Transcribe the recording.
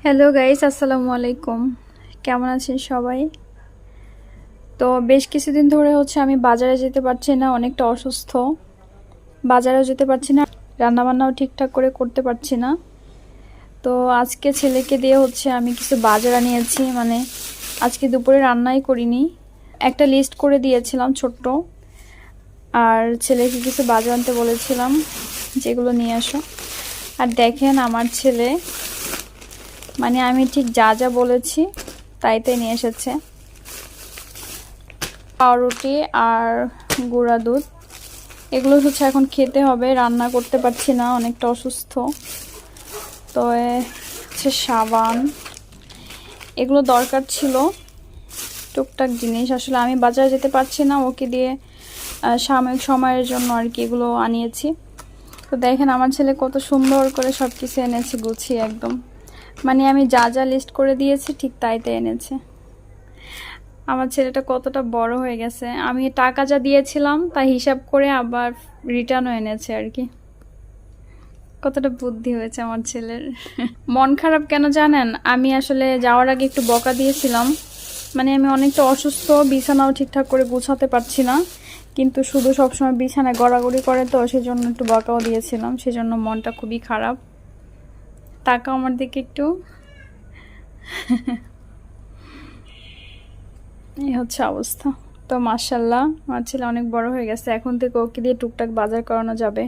Hello guys, আসসালামু আলাইকুম। কেমন আছেন সবাই? তো বেশ কিছুদিন ধরে আমি বাজারে যেতে পারছি না, অনেকটা অসুস্থ। বাজারেও যেতে পারছি না, রান্নাবান্নাও ঠিকঠাক করে করতে পারছি না। তো আজকে ছেলেকে দিয়ে আমি কিছু বাজার আনিয়েছি, মানে আজকে দুপুরে রান্নাই করিনি। একটা লিস্ট করে দিয়েছিলাম ছোট্ট, আর ছেলেকে কিছু বাজার আনতে বলেছিলাম যেগুলো নিয়ে আসো। আর দেখেন আমার ছেলে, মানে আমি ঠিক যা যা বলেছি তাই তাই নিয়ে এসেছে। পাউরুটি আর গুঁড়া দুধ, এগুলো এখন খেতে হবে, রান্না করতে পারছি না, অনেকটা অসুস্থ। তো সাবান, এগুলো দরকার ছিল, টুকটাক জিনিস। আসলে আমি বাজারে যেতে পারছি না, ওকে দিয়ে সাময়িক সময়ের জন্য আর কি এগুলো আনিয়েছি। তো দেখেন আমার ছেলে কত সুন্দর করে সব কিছু এনেছে গুছিয়ে, একদম মানে আমি যা যা লিস্ট করে দিয়েছি ঠিক তাই তাই এনেছে। আমার ছেলেটা কতটা বড় হয়ে গেছে, আমি টাকা যা দিয়েছিলাম তা হিসাব করে আবার রিটার্নও এনেছে আর কি। কতটা বুদ্ধি হয়েছে আমার ছেলের। মন খারাপ কেন জানেন? আমি আসলে যাওয়ার আগে একটু বকা দিয়েছিলাম, মানে আমি অনেকটা অসুস্থ, বিছানাও ঠিকঠাক করে গুছাতে পারছি না, কিন্তু শুধু সবসময় বিছানায় গড়াগড়ি করে, তো সেজন্য একটু বকাও দিয়েছিলাম, সেজন্য মনটা খুবই খারাপ। তাকাও আমার দিকে একটু। এই অবস্থা। তো মাশাআল্লাহ, আমার ছেলে অনেক বড় হয়ে গেছে, এখন থেকে ওকে দিয়ে টুকটাক বাজার করানো যাবে।